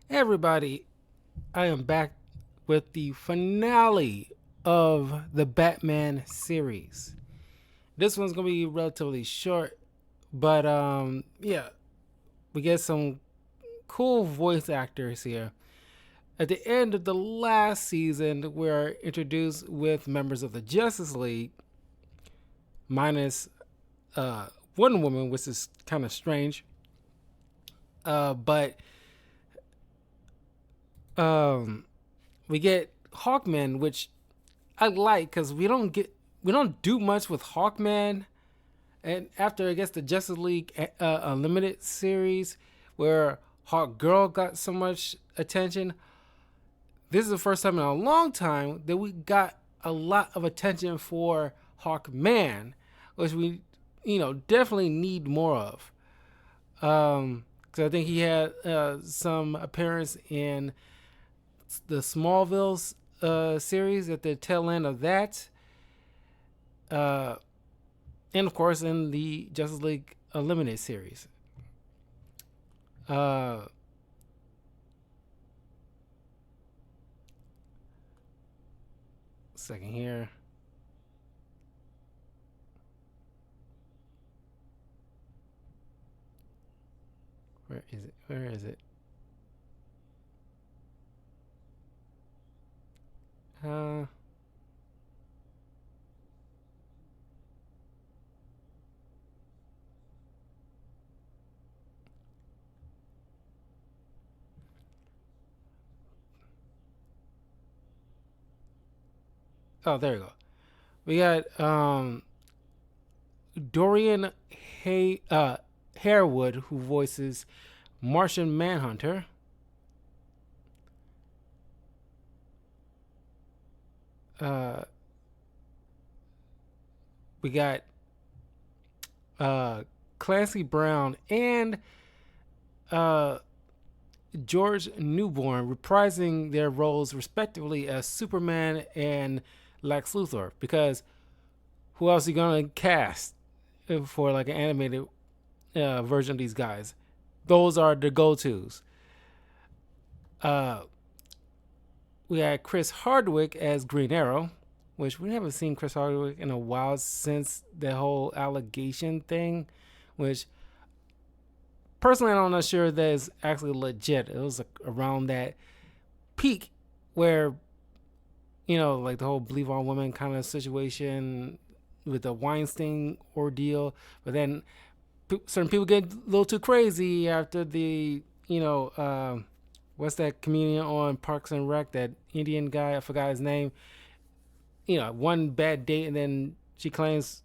Everybody, I am back with the finale of the Batman series. This one's gonna be relatively short, but yeah, we get some cool voice actors here. At the end of the last season, we're introduced with members of the Justice League, minus uh, Wonder Woman, which is kind of strange. But um, we get Hawkman, which I like because we don't do much with Hawkman. And after I guess the Justice League Unlimited series, where Hawk Girl got so much attention, this is the first time in a long time that we got a lot of attention for Hawkman, which we definitely need more of. Because I think he had some appearance in the Smallville series at the tail end of that. Uh, and of course in the Justice League Unlimited series. Uh, Second here. Where is it? Where is it? Uh, oh, there you go. We got Dorian Harewood, who voices Martian Manhunter. Uh, we got uh, Clancy Brown and uh, George Newborn reprising their roles respectively as Superman and Lex Luthor. Because who else are you gonna cast for like an animated version of these guys? Those are the go-tos. Uh, we had Chris Hardwick as Green Arrow, which we haven't seen Chris Hardwick in a while since the whole allegation thing, which personally I'm not sure that is actually legit. It was around that peak where like the whole Believe All Women kind of situation with the Weinstein ordeal, but then certain people get a little too crazy after the what's that comedian on Parks and Rec, that Indian guy, I forgot his name. One bad date and then she claims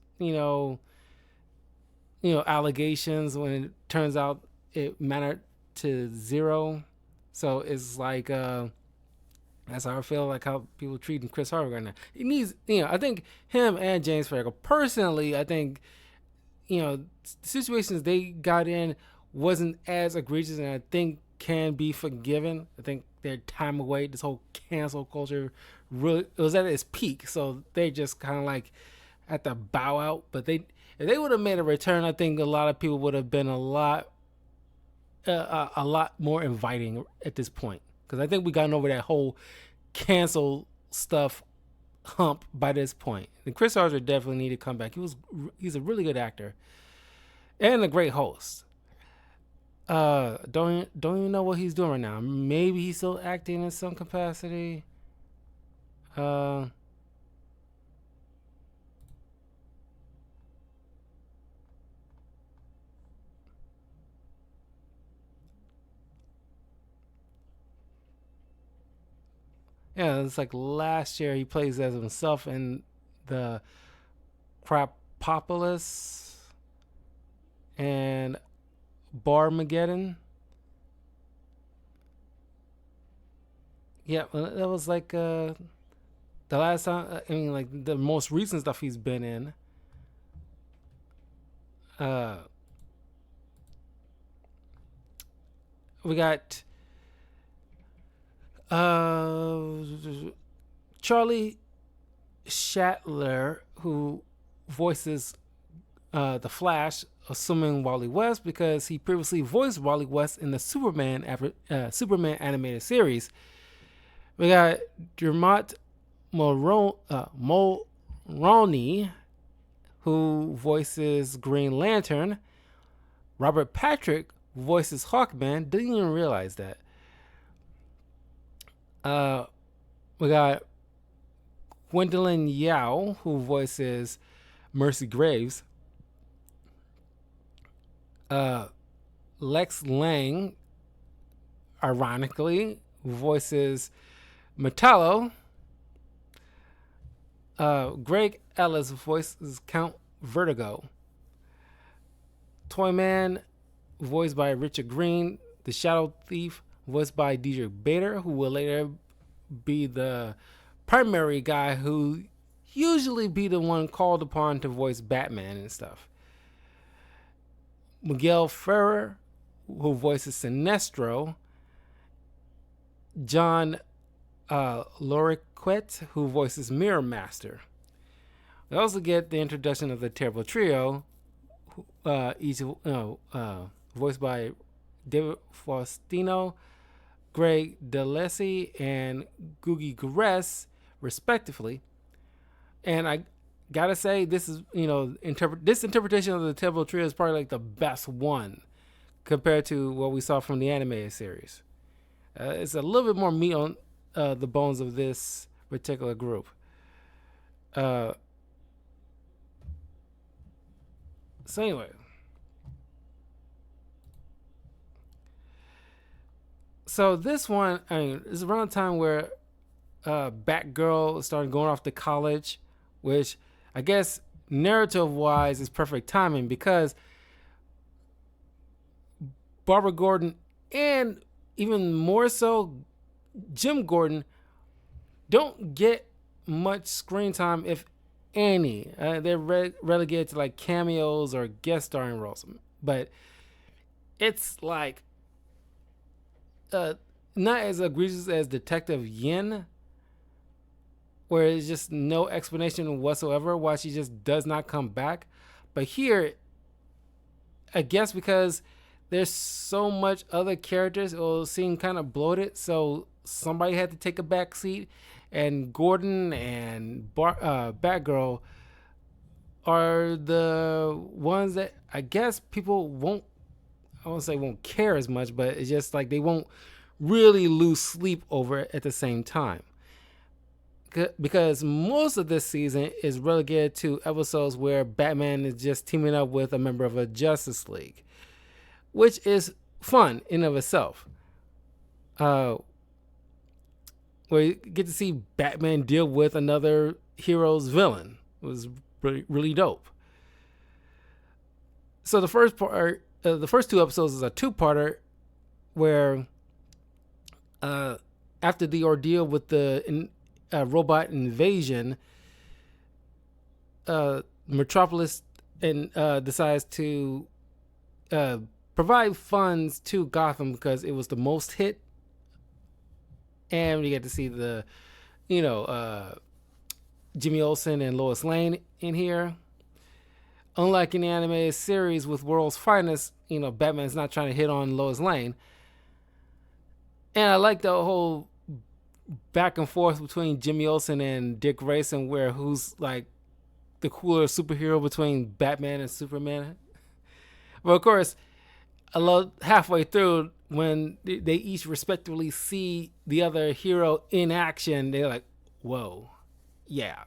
allegations when it turns out it mattered to zero. So it's like that's how I feel like how people treating Chris Hardwick right now. He needs, I think him and James Franco. Personally, I think the situations they got in wasn't as egregious, and I think can be forgiven. I think their time away, this whole cancel culture, really it was at its peak. So they just kind of like had to bow out. But if they would have made a return, I think a lot of people would have been a lot more inviting at this point, because I think we gotten over that whole cancel stuff hump by this point. And Chris Archer definitely needed to come back. He's a really good actor and a great host. Don't even know what he's doing right now. Maybe he's still acting in some capacity. Uh, yeah, it's like last year he plays as himself in the Crapopolis and Barmageddon. Yeah, well, that was like the last time. I mean, like the most recent stuff he's been in. Uh, we got Charlie Shatler, who voices the Flash, assuming Wally West because he previously voiced Wally West in the Superman animated series. We got Dermot Mulroney, who voices Green Lantern. Robert Patrick voices Hawkman. Didn't even realize that. We got Gwendolyn Yao, who voices Mercy Graves. Lex Lang, ironically, voices Metallo. Greg Ellis voices Count Vertigo. Toyman, voiced by Richard Green. The Shadow Thief, voiced by DJ Bader, who will later be the primary guy who usually be the one called upon to voice Batman and stuff. Miguel Ferrer, who voices Sinestro. John Loriquette, who voices Mirror Master. We also get the introduction of the Terrible Trio, voiced by David Faustino, Greg DeLacy, and Googie Gores, respectively. And I gotta say, this is, this interpretation of the Terrible Trio is probably like the best one compared to what we saw from the animated series. It's a little bit more meat on the bones of this particular group. So anyway, so this one, is around the time where Batgirl started going off to college, which I guess narrative-wise is perfect timing because Barbara Gordon and even more so Jim Gordon don't get much screen time, if any. They're relegated to like cameos or guest starring roles, but it's like not as egregious as Detective Yin, where it's just no explanation whatsoever why she just does not come back. But here, I guess because there's so much other characters, it'll seem kind of bloated, so somebody had to take a back seat, and Gordon and Batgirl are the ones that I guess people won't, I won't say won't care as much, but it's just like they won't really lose sleep over it at the same time. Because most of this season is relegated to episodes where Batman is just teaming up with a member of a Justice League, which is fun in of itself. Where you get to see Batman deal with another hero's villain. It was really, really dope. So the first part, the first two episodes is a two-parter where after the ordeal with the robot invasion, Metropolis decides to provide funds to Gotham because it was the most hit, and we get to see the, Jimmy Olsen and Lois Lane in here. Unlike in the animated series with World's Finest, Batman's not trying to hit on Lois Lane. And I like the whole back and forth between Jimmy Olsen and Dick Grayson, where who's like the cooler superhero between Batman and Superman. But of course, halfway through, when they each respectively see the other hero in action, they're like, whoa, yeah.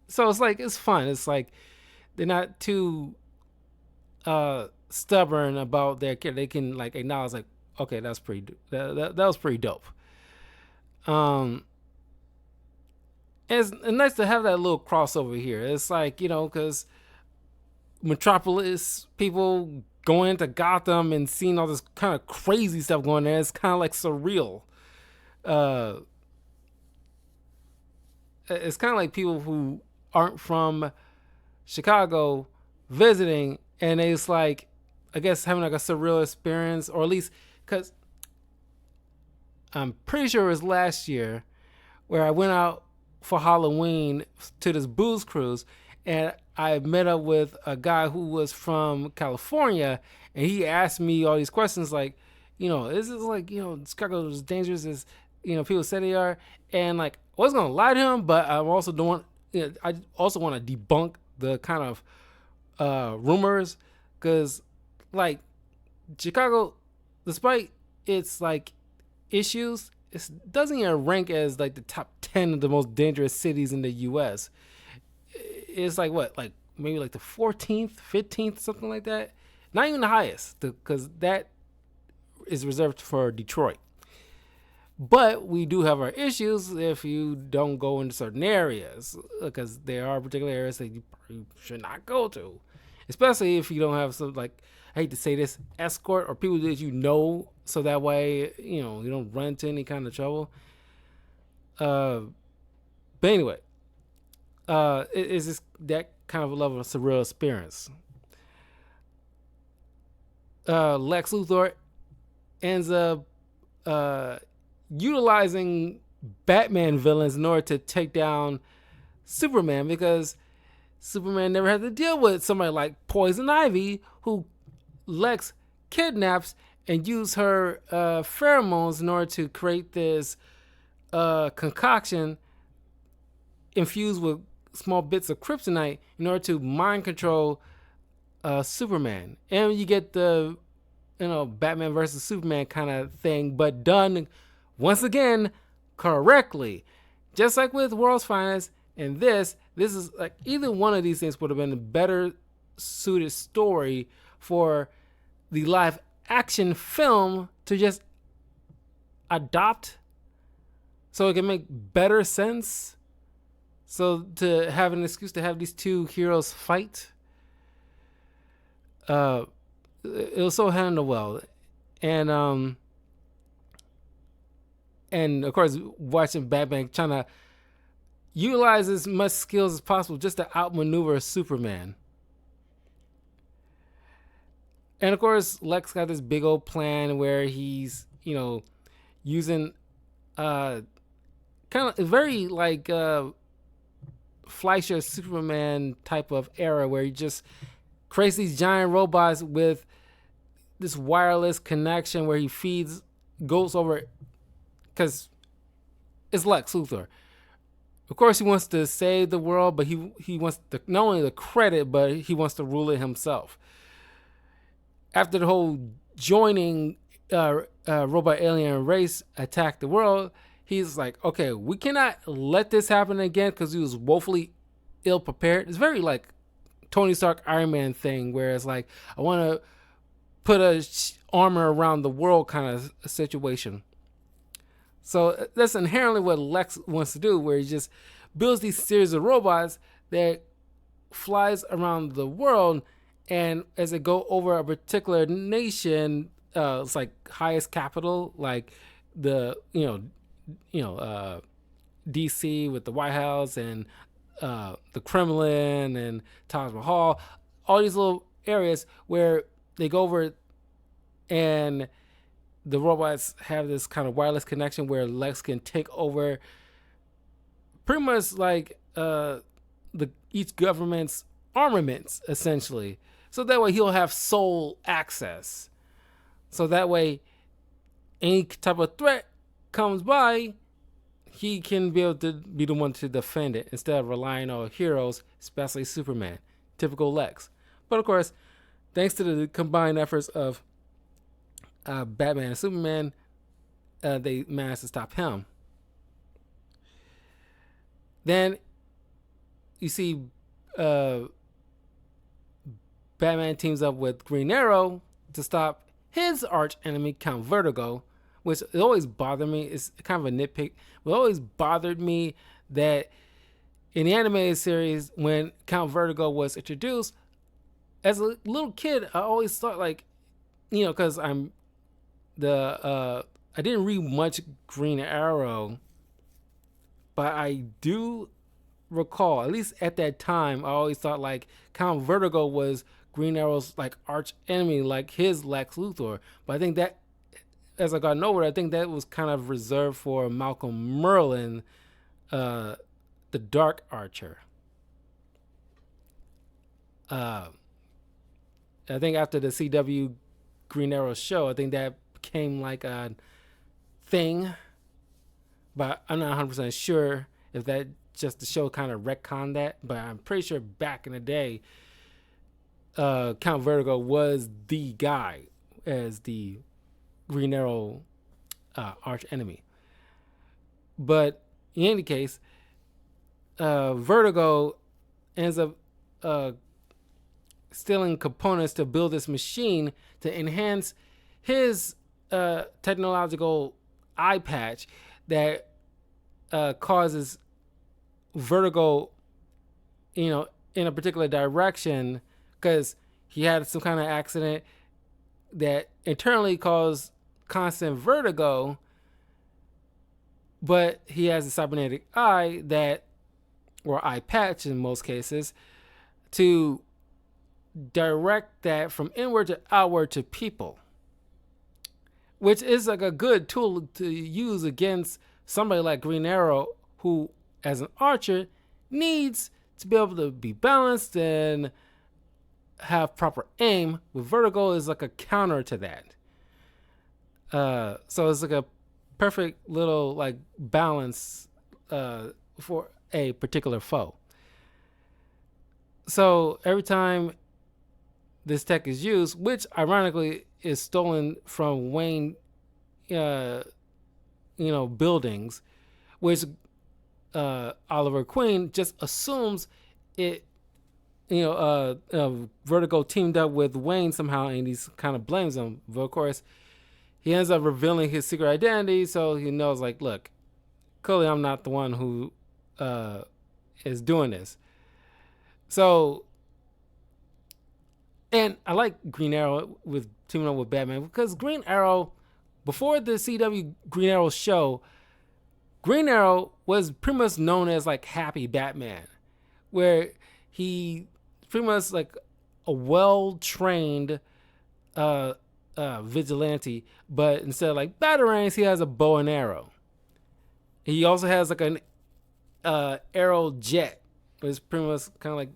So it's fun. It's like they're not too stubborn about their character. They can like acknowledge like, okay, that's pretty. That was pretty dope. It's nice to have that little crossover here. It's like, because Metropolis people going into Gotham and seeing all this kind of crazy stuff going there, it's kind of like surreal. It's kind of like people who aren't from Chicago visiting, and it's like, I guess, having like a surreal experience, or at least because I'm pretty sure it was last year where I went out for Halloween to this booze cruise, and I met up with a guy who was from California, and he asked me all these questions like, is this like, Chicago as dangerous as, people say they are? And like, I wasn't gonna lie to him, but I also don't want, I also want to debunk the kind of rumors, because like Chicago, despite its like issues, it doesn't even rank as like the top 10 of the most dangerous cities in the U.S. It's like what, like maybe like the 14th, 15th, something like that. Not even the highest, because that is reserved for Detroit. But we do have our issues if you don't go into certain areas, because there are particular areas that you probably should not go to, especially if you don't have some, like, I hate to say this, escort or people that so that way you don't run into any kind of trouble. But anyway, it's just that kind of a level of surreal experience. Lex Luthor ends up utilizing Batman villains in order to take down Superman, because Superman never had to deal with somebody like Poison Ivy, who Lex kidnaps and use her pheromones in order to create this concoction infused with small bits of kryptonite in order to mind control Superman. And you get the Batman versus Superman kind of thing, but done once again correctly. Just like with World's Finest and this is like, either one of these things would have been a better suited story for the live action film to just adopt, so it can make better sense. So to have an excuse to have these two heroes fight, it was so handled well. And of course, watching Batman trying to utilize as much skills as possible just to outmaneuver Superman. And of course, Lex got this big old plan where he's, using kind of very like Fleischer Superman type of era, where he just creates these giant robots with this wireless connection where he goes over, because it's Lex Luthor. Of course, he wants to save the world, but he wants not only the credit, but he wants to rule it himself. After the whole joining robot alien race attacked the world, he's like, okay, we cannot let this happen again, because he was woefully ill prepared. It's very like Tony Stark Iron Man thing, where it's like, I want to put a armor around the world kind of situation. So that's inherently what Lex wants to do, where he just builds these series of robots that flies around the world, and as they go over a particular nation, it's like highest capital, like the DC with the White House and the Kremlin and Taj Mahal, all these little areas where they go over, and the robots have this kind of wireless connection where Lex can take over pretty much like each government's armaments, essentially. So that way he'll have sole access. So that way any type of threat comes by, he can be able to be the one to defend it instead of relying on heroes, especially Superman. Typical Lex. But of course, thanks to the combined efforts of Batman and Superman, they managed to stop him. Then you see Batman teams up with Green Arrow to stop his arch enemy, Count Vertigo, which it always bothered me. It's kind of a nitpick. It always bothered me that in the animated series, when Count Vertigo was introduced, as a little kid, I always thought like, because I didn't read much Green Arrow, but I do recall, at least at that time, I always thought like Count Vertigo was Green Arrow's like arch enemy, like his Lex Luthor. But I think that as I got older, I think that was kind of reserved for Malcolm Merlyn, the Dark Archer. Uh, I think after the CW Green Arrow show, I think that became like a thing, but I'm not 100% sure if that just the show kind of retconned that. But I'm pretty sure back in the day, Count Vertigo was the guy as the Green Arrow arch enemy. But in any case, Vertigo ends up stealing components to build this machine to enhance his technological eye patch that causes Vertigo, in a particular direction, because he had some kind of accident that internally caused constant vertigo, but he has a cybernetic eye that, or eye patch in most cases, to direct that from inward to outward to people, which is like a good tool to use against somebody like Green Arrow, who, as an archer, needs to be able to be balanced and have proper aim. With Vertigo is like a counter to that. So it's like a perfect little like balance for a particular foe. So every time this tech is used, which ironically is stolen from Wayne, buildings, which Oliver Queen just assumes it. Vertigo teamed up with Wayne somehow, and he kind of blames him. But of course, he ends up revealing his secret identity, so he knows, like, look, clearly I'm not the one who is doing this. So, and I like Green Arrow with teaming up with Batman, because Green Arrow, before the CW Green Arrow show, Green Arrow was pretty much known as like Happy Batman, where he pretty much like a well-trained vigilante, but instead of like batarangs, he has a bow and arrow. He also has like an arrow jet, which is pretty much kind of like,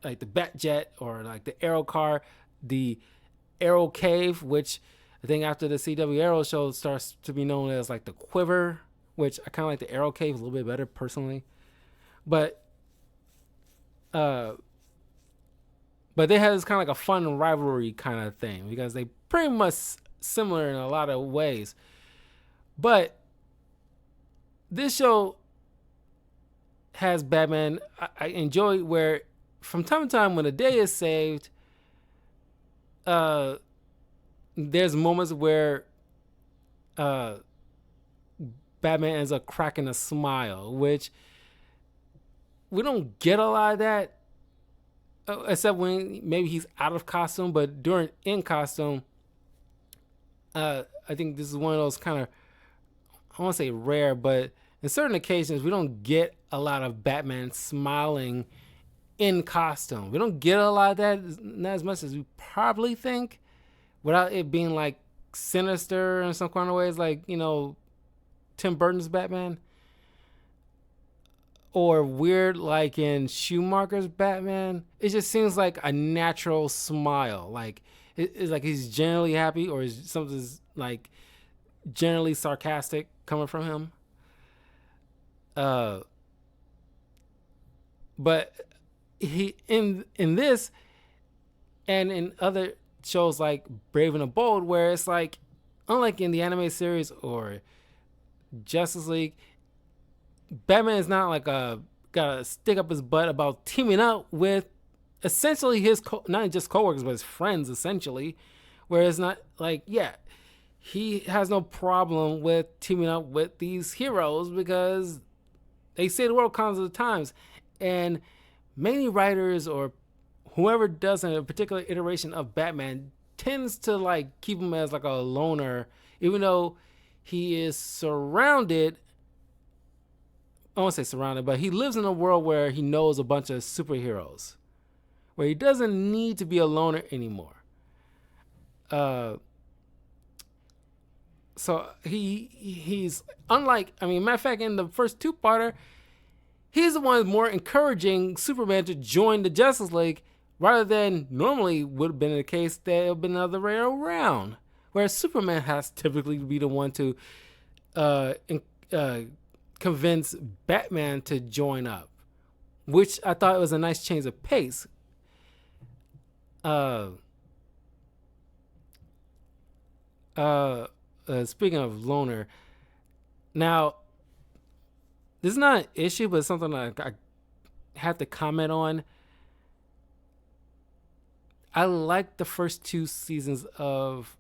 like the Bat Jet, or like the Arrow car, the Arrow Cave, which I think after the CW Arrow show starts to be known as like the Quiver, which I kind of like the Arrow Cave a little bit better personally. But they had this kind of like a fun rivalry kind of thing, because they pretty much similar in a lot of ways. But this show has Batman I enjoy, where from time to time when a day is saved, there's moments where Batman ends up cracking a smile, which we don't get a lot of that, except when maybe he's out of costume. But during in costume, I think this is one of those kind of, I won't say rare, but in certain occasions we don't get a lot of Batman smiling in costume. We don't get a lot of that, not as much as we probably think, without it being like sinister in some kind of ways, like Tim Burton's Batman, or weird like in Schumacher's Batman. It just seems like a natural smile, like it's like he's generally happy, or something's like generally sarcastic coming from him. But he in this and in other shows like Brave and the Bold, where it's like, unlike in the anime series or Justice League, Batman is not like gotta stick up his butt about teaming up with essentially his not just coworkers but his friends, essentially, where it's not like, yeah, he has no problem with teaming up with these heroes because they save the world countless of times. And many writers or whoever does a particular iteration of Batman tends to like keep him as like a loner, even though he is surrounded. I won't say surrounded, but he lives in a world where he knows a bunch of superheroes, where he doesn't need to be a loner anymore. So he's unlike, matter of fact, in the first two-parter, He's the one more encouraging Superman to join the Justice League rather than normally would have been the case that it would have been the other way around. Whereas Superman has typically to be the one to uh, uh, convince Batman to join up, which I thought was a nice change of pace. Uh, Speaking of Loner, now this is not an issue, but it's something that I have to comment on. I like the first two seasons of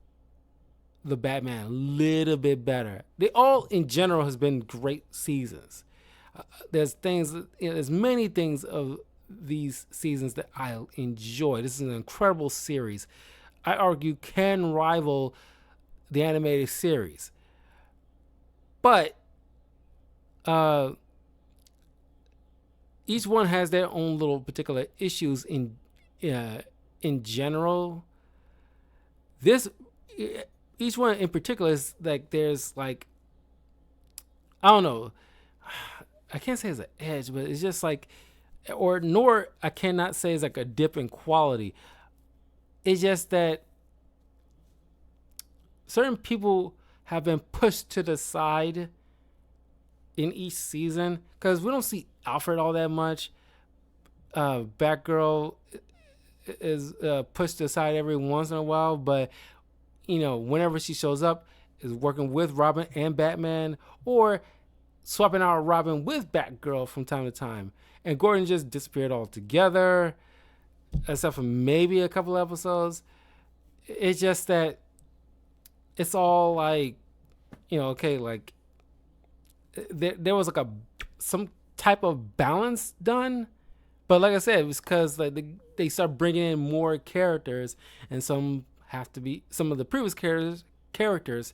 the Batman a little bit better. They all, in general, has been great seasons. There's things, there's many things of these seasons that I enjoy. This is an incredible series. I argue can rival the animated series, but each one has their own little particular issues in general. This each one in particular is like there's like I don't know. I can't say it's an edge, but it's just like nor I cannot say it's like a dip in quality. It's just that certain people have been pushed to the side in each season because we don't see Alfred all that much. Batgirl is pushed aside every once in a while, but whenever she shows up, is working with Robin and Batman, or swapping out Robin with Batgirl from time to time. And Gordon just disappeared altogether, except for maybe a couple episodes. It's just that it's all like, okay, like there was like some type of balance done, but like I said, it was because like they start bringing in more characters, and some of the previous characters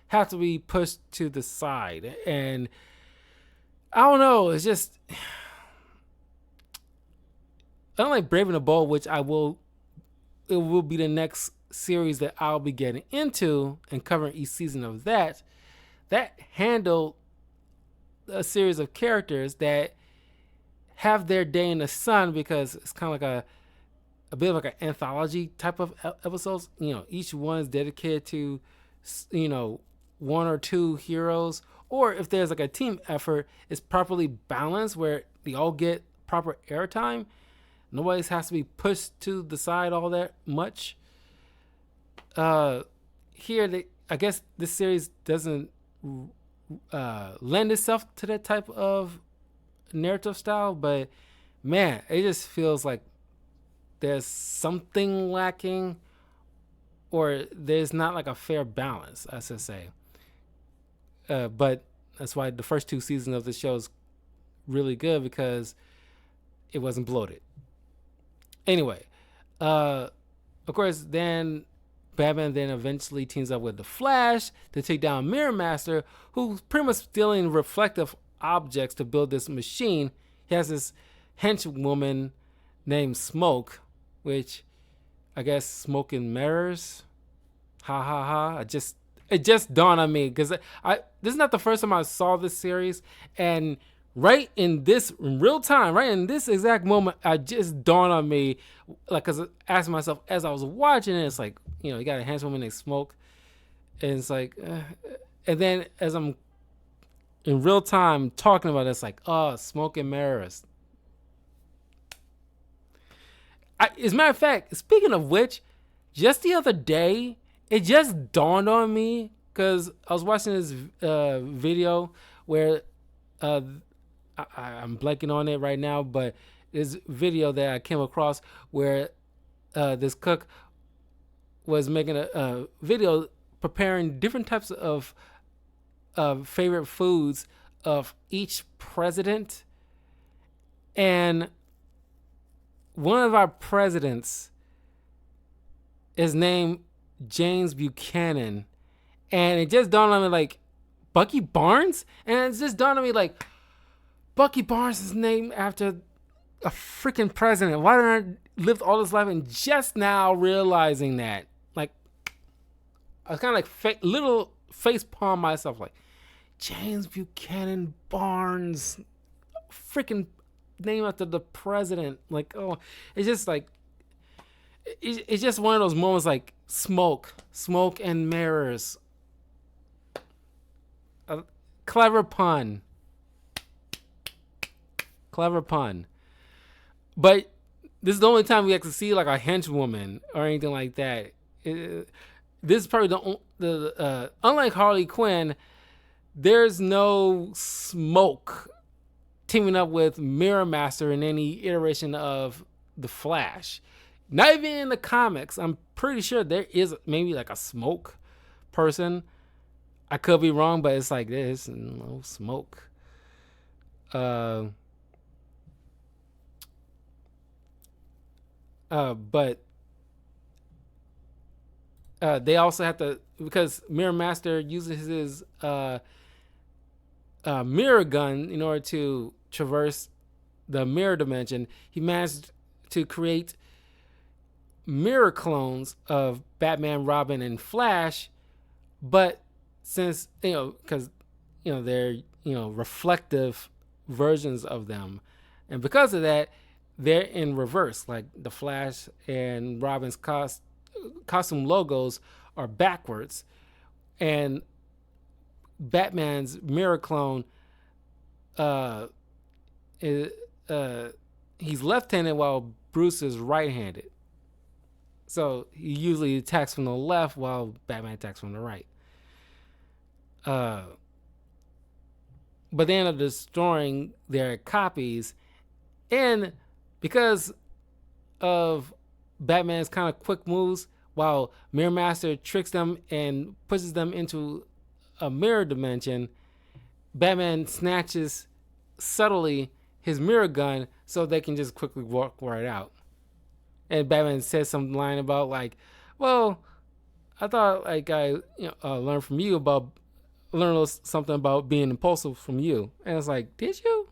have to be pushed to the side, and I don't know. It's just I don't like Brave and the Bold, which it will be the next series that I'll be getting into and covering each season of that. That handled a series of characters that have their day in the sun because it's kind of like a bit of like an anthology type of episodes. Each one is dedicated to, one or two heroes, or if there's like a team effort, it's properly balanced where they all get proper airtime. Nobody has to be pushed to the side all that much. Here, I guess this series doesn't lend itself to that type of narrative style, but man, it just feels like there's something lacking, or there's not like a fair balance, I should say. But that's why the first two seasons of the show is really good, because it wasn't bloated. Anyway, of course, then Batman then eventually teams up with the Flash to take down Mirror Master, who's pretty much stealing reflective objects to build this machine. He has this henchwoman named Smoke, which I guess smoke and mirrors. Ha ha ha. It just dawned on me, because this is not the first time I saw this series, and right in real time, right in this exact moment, I just dawned on me, like, because I asked myself as I was watching it, it's like, you got a henchwoman named Smoke, and it's like, and then as I'm in real time talking about it, it's like, oh, Smoke and mirrors. As a matter of fact, speaking of which, just the other day, it just dawned on me, because I was watching this video where I'm blanking on it right now, but this video that I came across where this cook was making a video preparing different types of favorite foods of each president, and one of our presidents is named James Buchanan, and it just dawned on me, like, Bucky Barnes, and it just dawned on me, like, Bucky Barnes is named after a freaking president. Why didn't I live all this life and just now realizing that? Like, I was kind of like little face palm myself, like, James Buchanan Barnes. freaking name after the president. Like, oh, it's just like it's just one of those moments like smoke and mirrors. A clever pun. Clever pun. But this is the only time we actually see like a henchwoman or anything like that. This is probably the unlike Harley Quinn, there's no Smoke teaming up with Mirror Master in any iteration of the Flash. Not even in the comics. I'm pretty sure there is maybe like a Smoke person. I could be wrong, but it's like there's no Smoke. But they also have to, because Mirror Master uses his mirror gun in order to traverse the mirror dimension. He managed to create mirror clones of Batman, Robin, and Flash, but since because they're reflective versions of them, and because of that, they're in reverse. Like the Flash and Robin's costume logos are backwards, and Batman's mirror clone, he's left-handed while Bruce is right-handed. So he usually attacks from the left while Batman attacks from the right. But they end up destroying their copies, and because of Batman's kind of quick moves, while Mirror Master tricks them and pushes them into a mirror dimension, Batman snatches subtly his mirror gun so they can just quickly walk right out. And Batman says some line about like, well, I thought like I learned from you about learn something about being impulsive from you. And it's like, did you?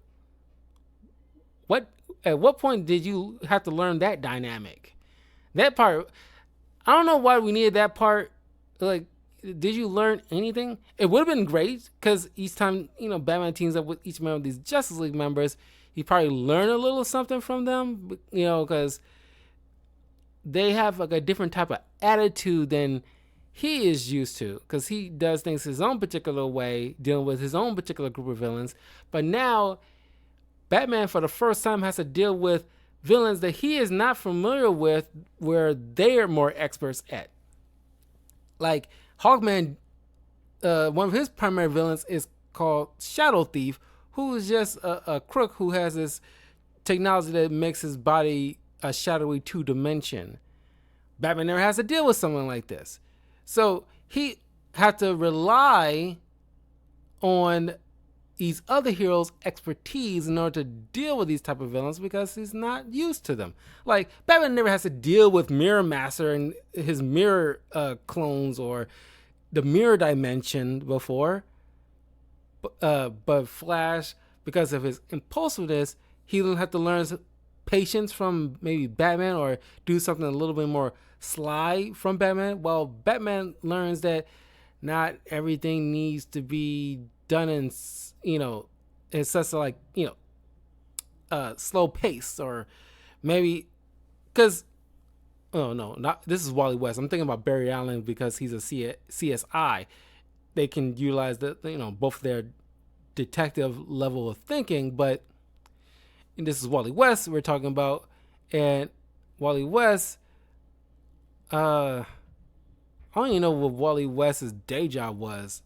At what point did you have to learn that dynamic? That part, I don't know why we needed that part. Like, did you learn anything? It would have been great because each time Batman teams up with each member of these Justice League members, he probably learn a little something from them. Because they have like a different type of attitude than he is used to, because he does things his own particular way, dealing with his own particular group of villains. But now Batman for the first time has to deal with villains that he is not familiar with, where they are more experts at. Like Hawkman, one of his primary villains is called Shadow Thief, who is just a crook who has this technology that makes his body a shadowy 2-dimension. Batman never has to deal with someone like this. So he had to rely on these other heroes' expertise in order to deal with these type of villains, because he's not used to them. Like Batman never has to deal with Mirror Master and his mirror clones or the mirror dimension before. But Flash, because of his impulsiveness, he will have to learn patience from maybe Batman, or do something a little bit more sly from Batman. While Batman learns that not everything needs to be done in in such a slow pace, or maybe because this is Wally West. I'm thinking about Barry Allen because he's a CSI. They can utilize both their detective level of thinking, but this is Wally West we're talking about, and Wally West, I don't even know what Wally West's day job was,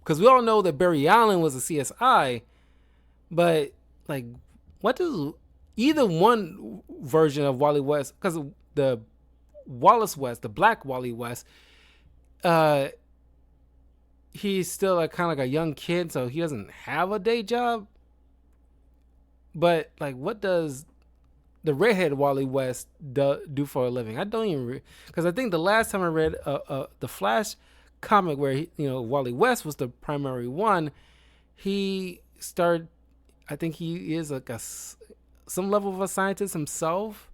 because we all know that Barry Allen was a CSI, but like, what does either one version of Wally West, because the Wallace West, the Black Wally West, he's still like kind of like a young kid, so he doesn't have a day job. But like, what does the redhead Wally West do for a living? I don't even because I think the last time I read the Flash comic where Wally West was the primary one, he started. I think he is like some level of a scientist himself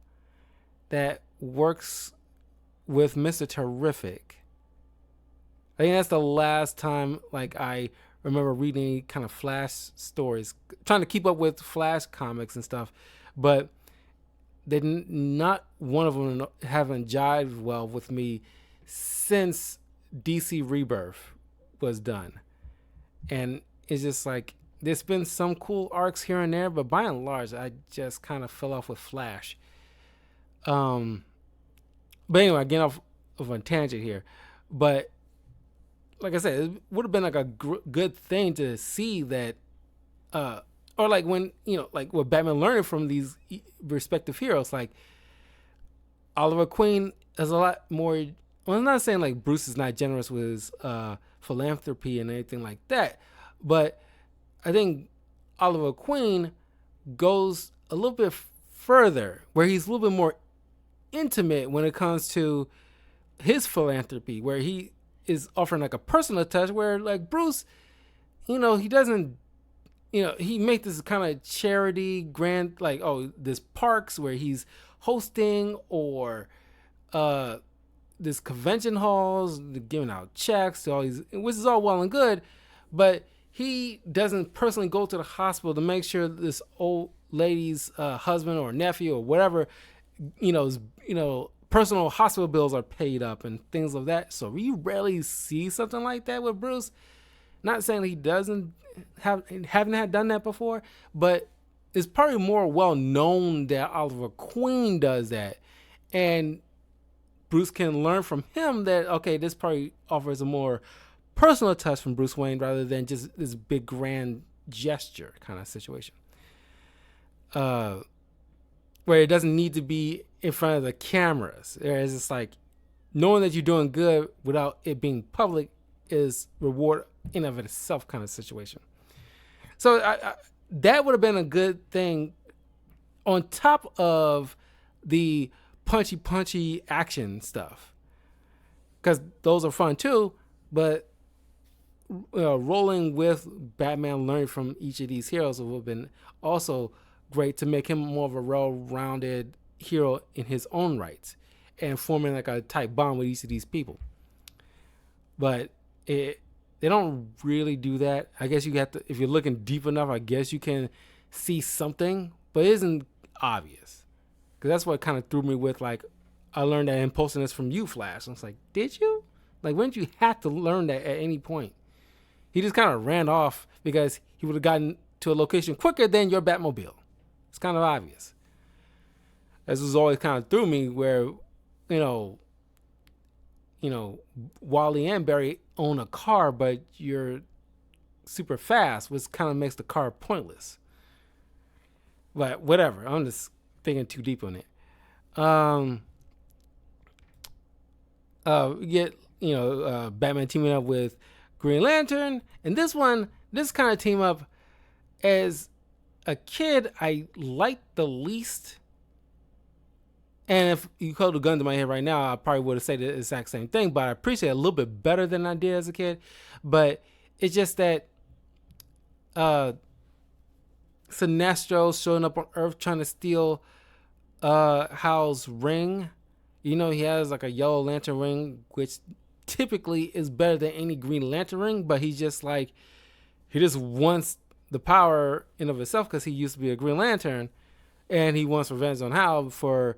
that works with Mr. Terrific. I think that's the last time like I remember reading any kind of Flash stories, trying to keep up with Flash comics and stuff, but they not one of them haven't jived well with me since DC Rebirth was done. And it's just like there's been some cool arcs here and there, but by and large, I just kind of fell off with Flash. But anyway, getting off of a tangent here. But like I said, it would have been like a good thing to see that, or like when like what Batman learning from these respective heroes, like Oliver Queen has a lot more. Well, I'm not saying like Bruce is not generous with his philanthropy and anything like that, but I think Oliver Queen goes a little bit further, where he's a little bit more intimate when it comes to his philanthropy, where he is offering like a personal touch, where like Bruce, he doesn't, he make this kind of charity grant, like, oh, this parks where he's hosting, or this convention halls, giving out checks to all these, which is all well and good, but he doesn't personally go to the hospital to make sure this old lady's husband or nephew or whatever, personal hospital bills are paid up and things of that. So we rarely see something like that with Bruce. Not saying he haven't had done that before, but it's probably more well known that Oliver Queen does that, and Bruce can learn from him that, okay, this probably offers a more personal touch from Bruce Wayne rather than just this big grand gesture kind of situation. Where it doesn't need to be in front of the cameras. Whereas it's like knowing that you're doing good without it being public is reward in of itself kind of situation. So that would have been a good thing on top of the punchy action stuff, because those are fun too, but rolling with Batman learning from each of these heroes would have been also great to make him more of a well-rounded hero in his own rights and forming like a tight bond with each of these people. But they don't really do that. I guess you have to, if you're looking deep enough, I guess you can see something, but it isn't obvious. Because that's what kind of threw me with, like, I learned that impulsiveness from you, Flash. I was like, did you? Like, wouldn't you have to learn that at any point? He just kind of ran off because he would have gotten to a location quicker than your Batmobile. It's kind of obvious. This was always kind of threw me where, Wally and Barry own a car, but you're super fast, which kind of makes the car pointless. But whatever, I'm just thinking too deep on it. Batman teaming up with Green Lantern, and this kind of team up, as a kid, I liked the least. And if you hold a gun to my head right now, I probably would have said the exact same thing, but I appreciate it a little bit better than I did as a kid. But it's just that Sinestro showing up on Earth trying to steal Hal's ring. He has like a yellow lantern ring, which typically is better than any Green Lantern ring, but he's just like, he just wants the power in of itself because he used to be a Green Lantern, and he wants revenge on Hal for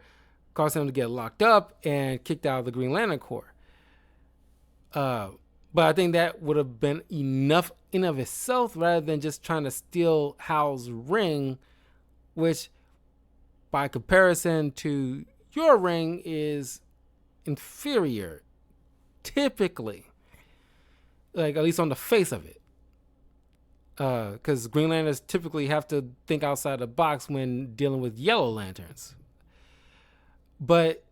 causing him to get locked up and kicked out of the Green Lantern Corps. But I think that would have been enough in of itself rather than just trying to steal Hal's ring, which by comparison to your ring is inferior, typically, like at least on the face of it. Because Green Lanterns typically have to think outside the box when dealing with Yellow Lanterns. But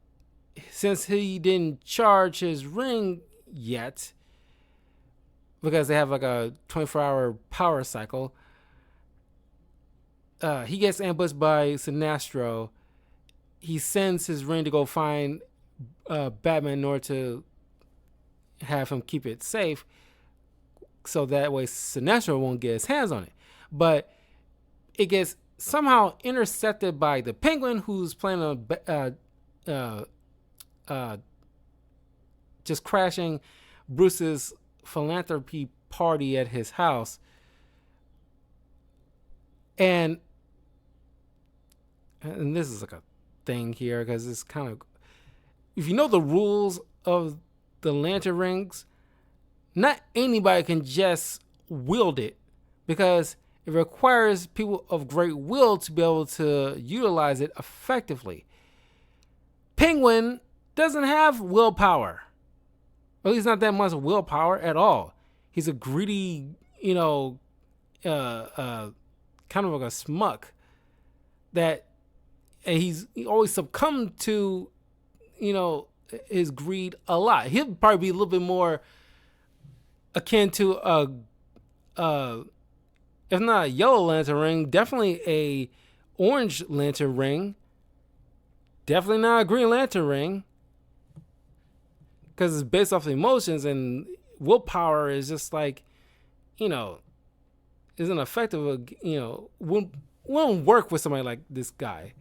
since he didn't charge his ring yet, because they have like a 24-hour power cycle, he gets ambushed by Sinestro. He sends his ring to go find Batman in order to have him keep it safe, so that way Sinestro won't get his hands on it. But it gets somehow intercepted by the Penguin, who's planning on just crashing Bruce's philanthropy party at his house. And this is like a thing here because it's kind of, if you know the rules of the lantern rings, not anybody can just wield it, because it requires people of great will to be able to utilize it effectively. Penguin doesn't have willpower. At least not that much willpower at all. He's a greedy, kind of like a smuck that, and he always succumbed to, his greed a lot. He'll probably be a little bit more akin to if not a yellow lantern ring, definitely a orange lantern ring. Definitely not a green lantern ring, because it's based off emotions, and willpower is just like, isn't effective. Won't work with somebody like this guy.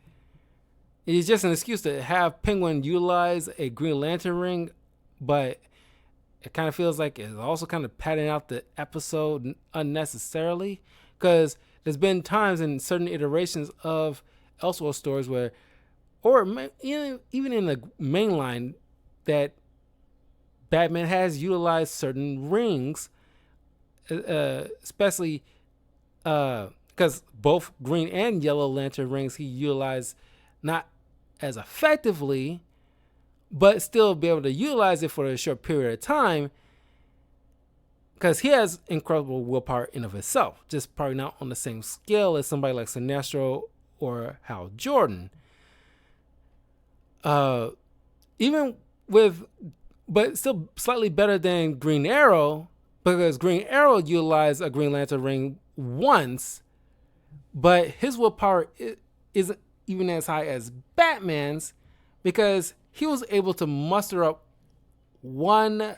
It's just an excuse to have Penguin utilize a Green Lantern ring, but it kind of feels like it's also kind of padding out the episode unnecessarily, because there's been times in certain iterations of Elseworld stories where, or even in the main line, that Batman has utilized certain rings, especially because both Green and Yellow Lantern rings he utilized not as effectively, but still be able to utilize it for a short period of time, because he has incredible willpower in of itself, just probably not on the same scale as somebody like Sinestro or Hal Jordan. Even with, but still slightly better than Green Arrow, because Green Arrow utilized a Green Lantern ring once, but his willpower isn't even as high as Batman's, because he was able to muster up one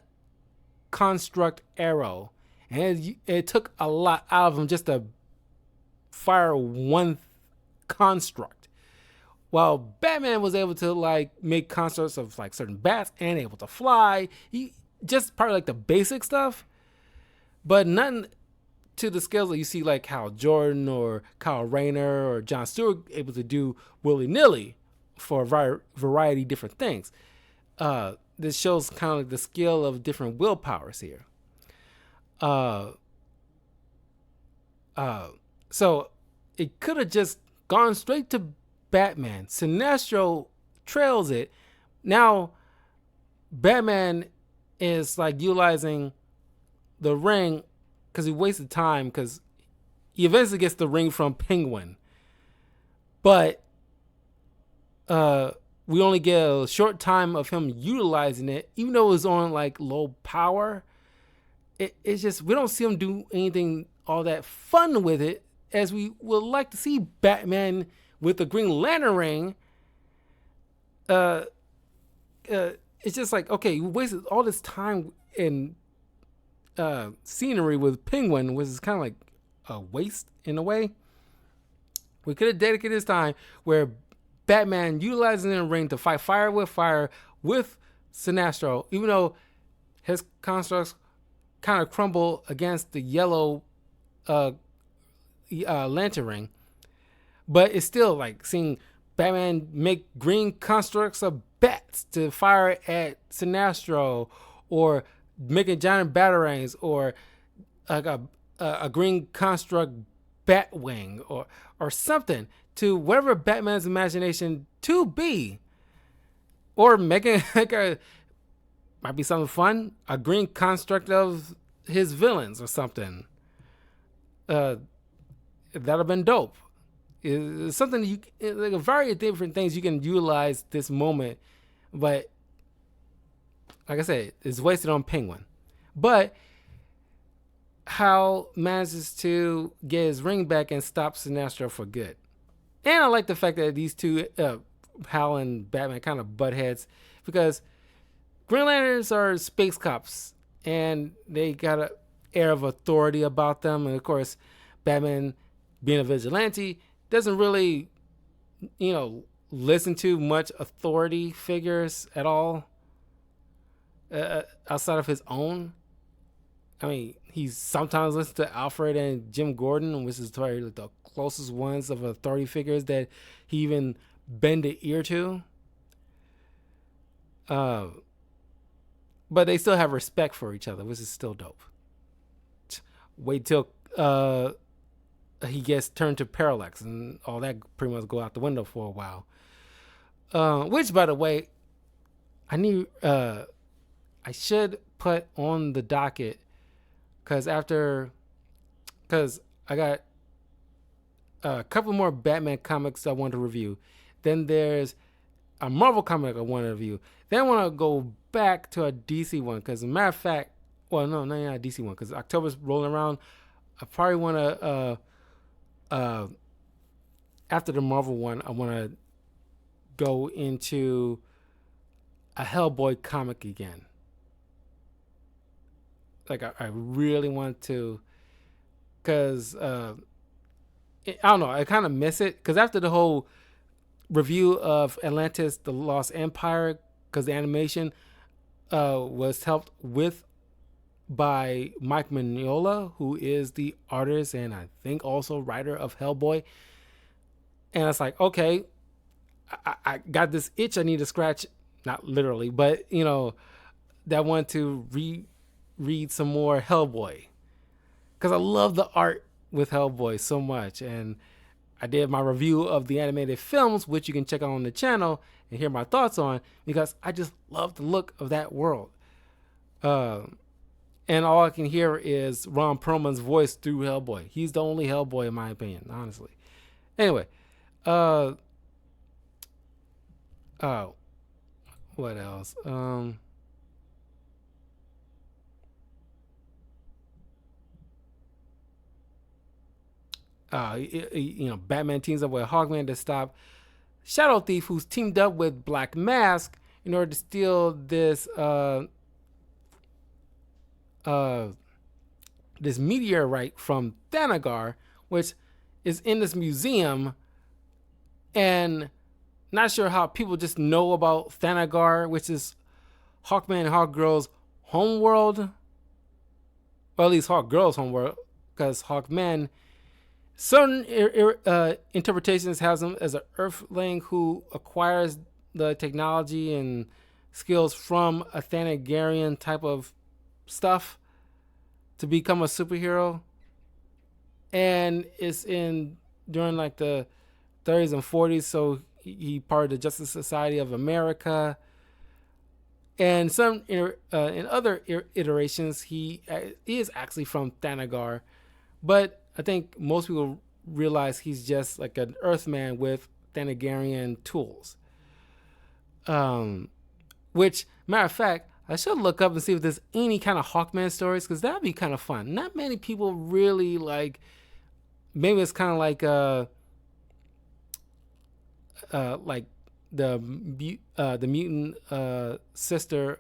construct arrow, and it took a lot out of him just to fire one construct, while Batman was able to make constructs of certain bats and able to fly. He just probably the basic stuff, but nothing to the scales that you see like Hal Jordan or Kyle Rayner or John Stewart able to do willy-nilly for a variety of different things. This shows kind of the scale of different willpowers here. So it could have just gone straight to Batman. Sinestro trails it. Now Batman is utilizing the ring because he wasted time, because he eventually gets the ring from Penguin. But we only get a short time of him utilizing it, even though it was on low power. It's just, we don't see him do anything all that fun with it, as we would like to see Batman with the Green Lantern ring. It's just okay, you wasted all this time in scenery with Penguin, which is kind of a waste in a way. We could have dedicated this time where Batman utilizing the ring to fight fire with Sinestro, even though his constructs kind of crumble against the yellow lantern ring. But it's still seeing Batman make green constructs of bats to fire at Sinestro, or making giant batarangs, or a green construct Batwing, or something, to whatever Batman's imagination to be, or making might be something fun, a green construct of his villains or something. That'd have been dope. It's something a variety of different things you can utilize this moment, but like I said, it's wasted on Penguin. But Hal manages to get his ring back and stop Sinestro for good. And I like the fact that these two, Hal and Batman, kind of butt heads, because Green Lanterns are space cops and they got an air of authority about them. And of course, Batman, being a vigilante, doesn't really, listen to much authority figures at all, outside of his own. I mean, he sometimes listens to Alfred and Jim Gordon, which is probably the closest ones of authority figures that he even bend the ear to. Uh, but they still have respect for each other, which is still dope. Wait till he gets turned to Parallax, and all that pretty much go out the window for a while. Which, by the way, I should put on the docket because I got a couple more Batman comics I want to review. Then there's a Marvel comic I want to review. Then I want to go back to a DC one because, as a matter of fact, well, no, not a DC one because October's rolling around. I probably want to, after the Marvel one, I want to go into a Hellboy comic again. Like, I really want to, because I don't know, I kind of miss it. Because after the whole review of Atlantis, The Lost Empire, because the animation was helped with by Mike Mignola, who is the artist and I think also writer of Hellboy. And it's like, okay, I got this itch I need to scratch, not literally, but that I want to read some more Hellboy because I love the art with Hellboy so much. And I did my review of the animated films, which you can check out on the channel and hear my thoughts on, because I just love the look of that world. And all I can hear is Ron Perlman's voice through Hellboy. He's the only Hellboy in my opinion, honestly. Anyway, what else? Batman teams up with Hawkman to stop Shadow Thief, who's teamed up with Black Mask in order to steal this this meteorite from Thanagar, which is in this museum. And not sure how people just know about Thanagar, which is Hawkman and Hawkgirl's homeworld. Well, at least Hawkgirl's homeworld, because Hawkman, certain interpretations has him as an Earthling who acquires the technology and skills from a Thanagarian type of stuff to become a superhero. And it's during like the 30s and 40s, so he part of the Justice Society of America. And in other iterations, he is actually from Thanagar, but I think most people realize he's just like an Earthman with Thanagarian tools. Which, matter of fact, I should look up and see if there's any kind of Hawkman stories, because that'd be kind of fun. Not many people really like. Maybe it's kind of like the mutant sister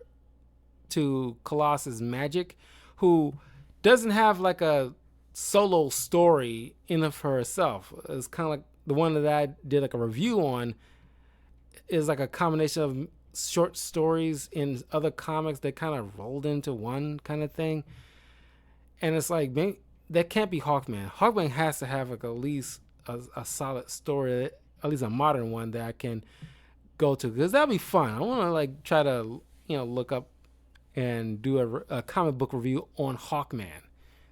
to Colossus Magic, who doesn't have like a solo story in of herself. It's kind of like the one that I did like a review on is like a combination of short stories in other comics that kind of rolled into one kind of thing. And it's like, man, that can't be Hawkman. Hawkman has to have like at least a solid story, at least a modern one that I can go to, because that'd be fun. I want to like try to look up and do a comic book review on Hawkman.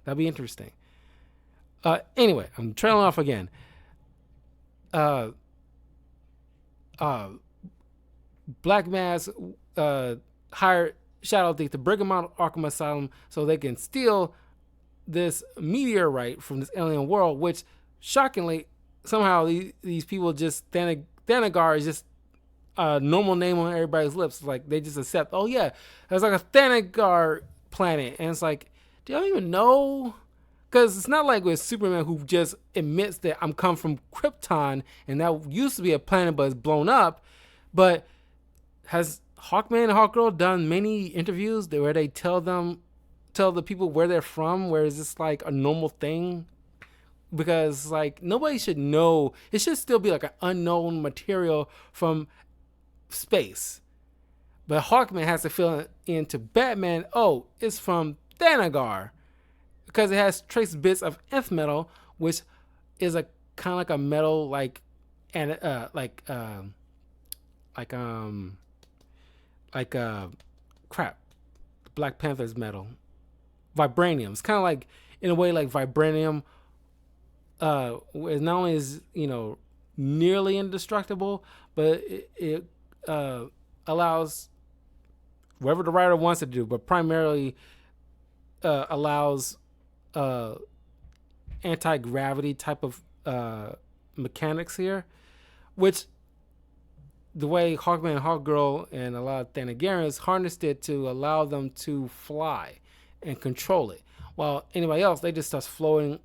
That'd be interesting. Anyway, I'm trailing off again. Black Mask hired Shadow Thief to bring him out of Arkham Asylum so they can steal this meteorite from this alien world, which shockingly somehow these people just Thanagar is just a normal name on everybody's lips. Like they just accept, oh yeah, there's like a Thanagar planet, and it's like, do y'all even know? Because it's not like with Superman, who just admits that I'm come from Krypton and that used to be a planet but it's blown up. But has Hawkman and Hawkgirl done many interviews where they tell the people where they're from, where is this like a normal thing? Because like nobody should know. It should still be like an unknown material from space. But Hawkman has to fill into Batman, oh, it's from Thanagar. because it has trace bits of nth metal, which is a kind of like a metal and like like crap, Black Panther's metal, vibranium. It's kind of like in a way like vibranium. It not only is nearly indestructible, but it allows whatever the writer wants it to do, but primarily allows anti-gravity type of mechanics here, which the way Hawkman and Hawkgirl and a lot of Thanagarians harnessed it to allow them to fly and control it, while anybody else, they just starts floating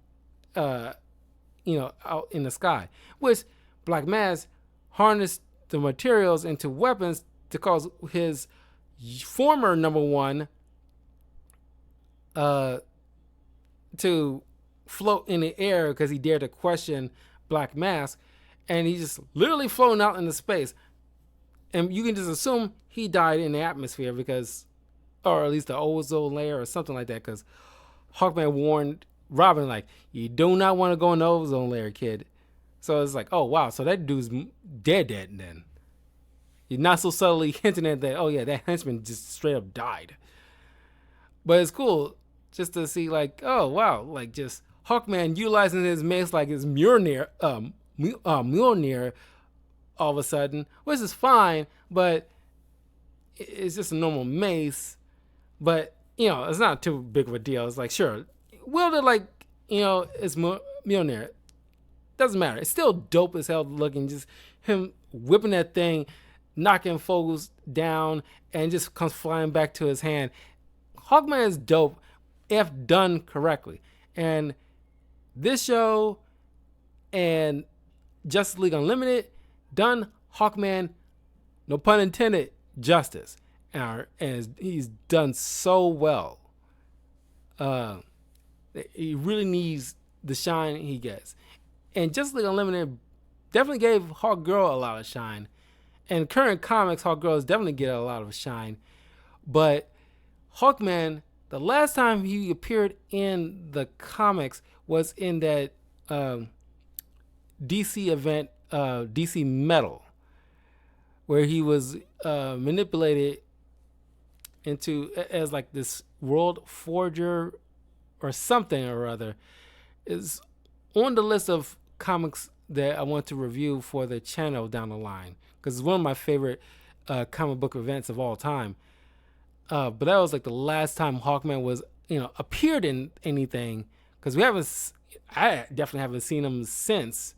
out in the sky, which Black Mass harnessed the materials into weapons to cause his former number one to float in the air because he dared to question Black Mask, and he's just literally floating out into space. And you can just assume he died in the atmosphere because, or at least the ozone layer or something like that, because Hawkman warned Robin, like, you do not want to go in the ozone layer, kid. So it's like, oh, wow, so that dude's dead then. You're not so subtly hinting at that, oh, yeah, that henchman just straight up died. But it's cool just to see, like, oh, wow, like, just Hawkman utilizing his mace like his Mjolnir, all of a sudden, which is fine, but it's just a normal mace. But, it's not too big of a deal. It's like, sure, wield it like, it's Mjolnir. Doesn't matter. It's still dope as hell looking. Just him whipping that thing, knocking foes down, and just comes flying back to his hand. Hawkman is dope if done correctly. And this show and Justice League Unlimited done Hawkman, no pun intended, justice. And he's done so well. He really needs the shine he gets. And Justice League Unlimited definitely gave Hawkgirl a lot of shine. And current comics, Hawkgirl is definitely getting a lot of shine. But Hawkman, the last time he appeared in the comics was in that DC event, DC Metal, where he was manipulated into as like this world forger or something or other. Is on the list of comics that I want to review for the channel down the line, because it's one of my favorite comic book events of all time. But that was like the last time Hawkman was, appeared in anything, because I definitely haven't seen him since.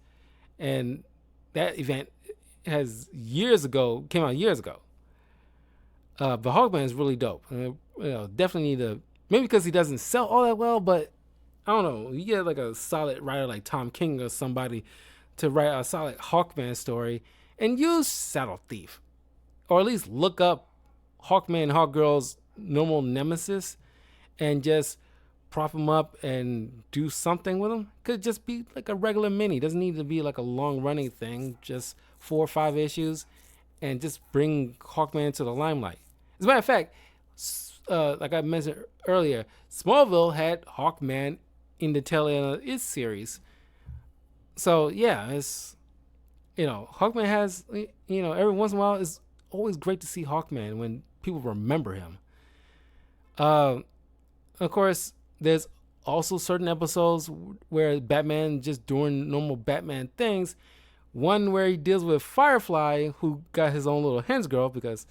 And that event came out years ago. But Hawkman is really dope. Definitely need to, maybe because he doesn't sell all that well, but I don't know. You get like a solid writer like Tom King or somebody to write a solid Hawkman story and use Saddle Thief, or at least look up Hawkman and Hawkgirl's normal nemesis and just prop him up and do something with him. Could just be like a regular mini. Doesn't need to be like a long running thing. Just 4 or 5 issues and just bring Hawkman to the limelight. As a matter of fact, like I mentioned earlier, Smallville had Hawkman in the tail end of its series. So yeah, it's, Hawkman has, every once in a while, it's always great to see Hawkman when people remember him. Of course, there's also certain episodes where Batman just doing normal Batman things. One where he deals with Firefly, who got his own little hench girl, because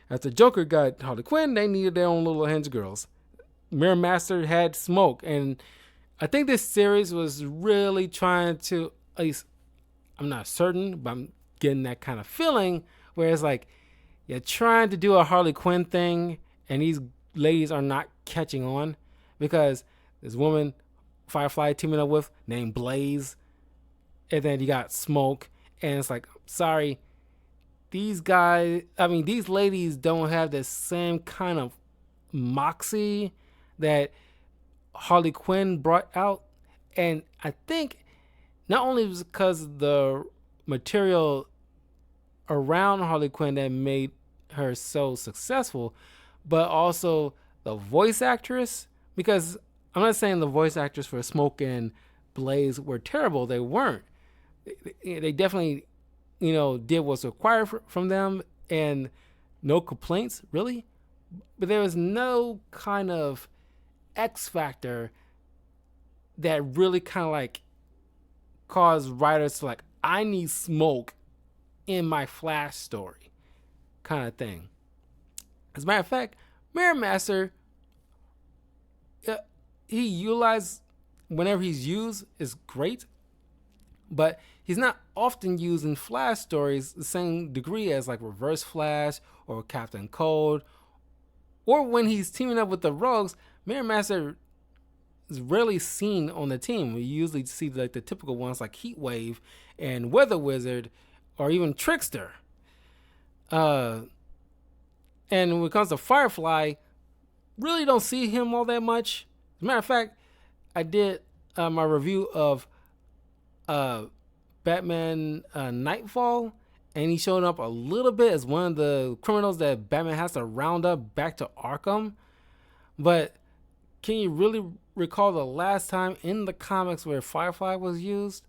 after Joker got Harley Quinn, they needed their own little hench girls. Mirror Master had Smoke, and I think this series was really trying to, at least I'm not certain, but I'm getting that kind of feeling where it's like, you're trying to do a Harley Quinn thing, and these ladies are not catching on, because this woman Firefly teaming up with named Blaze, and then you got Smoke, and it's like, sorry, these ladies don't have the same kind of moxie that Harley Quinn brought out. And I think not only was it because the material around Harley Quinn that made her so successful, but also the voice actress, because I'm not saying the voice actors for Smoke and Blaze were terrible. They weren't. They definitely, did what's required from them, and no complaints really. But there was no kind of X factor that really kind of like caused writers to like, I need Smoke in my Flash story, kind of thing. As a matter of fact, Mirror Master, he utilized whenever he's used is great, but he's not often used in Flash stories the same degree as like Reverse Flash or Captain Cold, or when he's teaming up with the Rogues. Mirror Master is rarely seen on the team. We usually see like the typical ones like Heatwave and Weather Wizard, or even Trickster. And when it comes to Firefly, really don't see him all that much. As a matter of fact, I did my review of Batman Nightfall, and he showed up a little bit as one of the criminals that Batman has to round up back to Arkham. But can you really recall the last time in the comics where Firefly was used?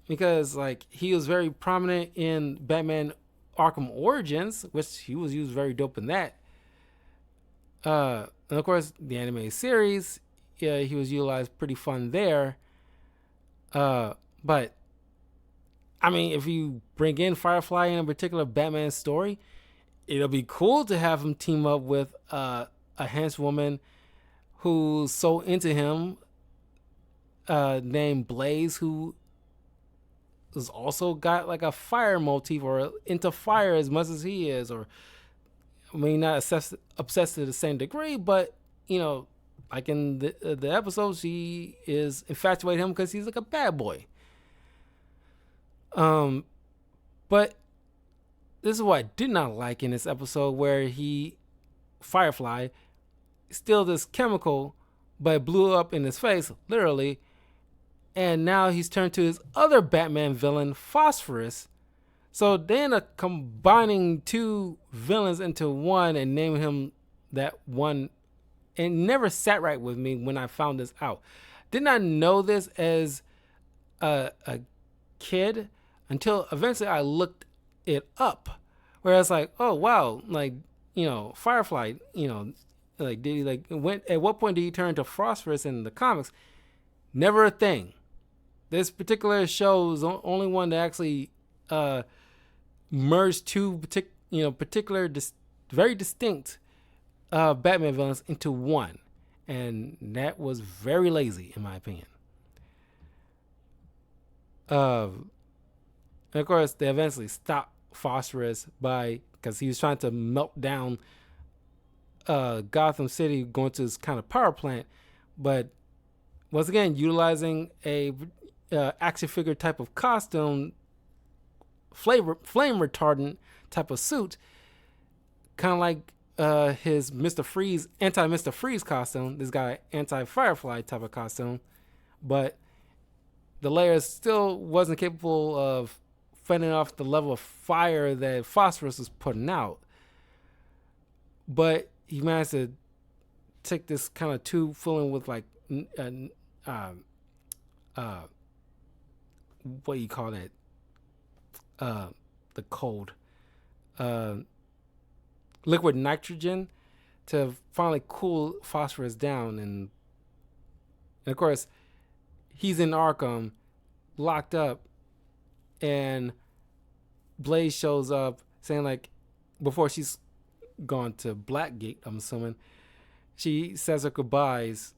Because like he was very prominent in Batman Arkham Origins, which he was used very dope in that. And of course, the animated series, yeah, he was utilized pretty fun there. But I mean, if you bring in Firefly in a particular Batman story, it'll be cool to have him team up with a henchwoman who's so into him, named Blaze, who has also got like a fire motif or into fire as much as he is, or I mean, not obsessed to the same degree, but like in the episode, she is infatuated with him because he's like a bad boy. But this is what I did not like in this episode, where Firefly, steal this chemical, but it blew up in his face, literally. And now he's turned to his other Batman villain, Phosphorus. So they end up combining two villains into one and naming him that one. And it never sat right with me when I found this out. Did not know this as a kid until eventually I looked it up. Where I was like, oh wow, like, Firefly, like did he at what point did he turn to Phosphorus in the comics? Never a thing. This particular show is the only one that actually merged two particular very distinct Batman villains into one, and that was very lazy in my opinion. And of course, they eventually stopped Phosphorus because he was trying to melt down Gotham City, going to this kind of power plant, but once again utilizing a action figure type of costume, flame retardant type of suit, kind of like his Mr. Freeze, anti-Mr. Freeze costume. This guy anti-Firefly type of costume, but the layer still wasn't capable of fending off the level of fire that Phosphorus was putting out. But he managed to take this kind of tube filling with like what do you call that? The cold liquid nitrogen to finally cool Phosphorus down, and of course he's in Arkham, locked up, and Blaze shows up saying like, before she's gone to Blackgate, I'm assuming, she says her goodbyes,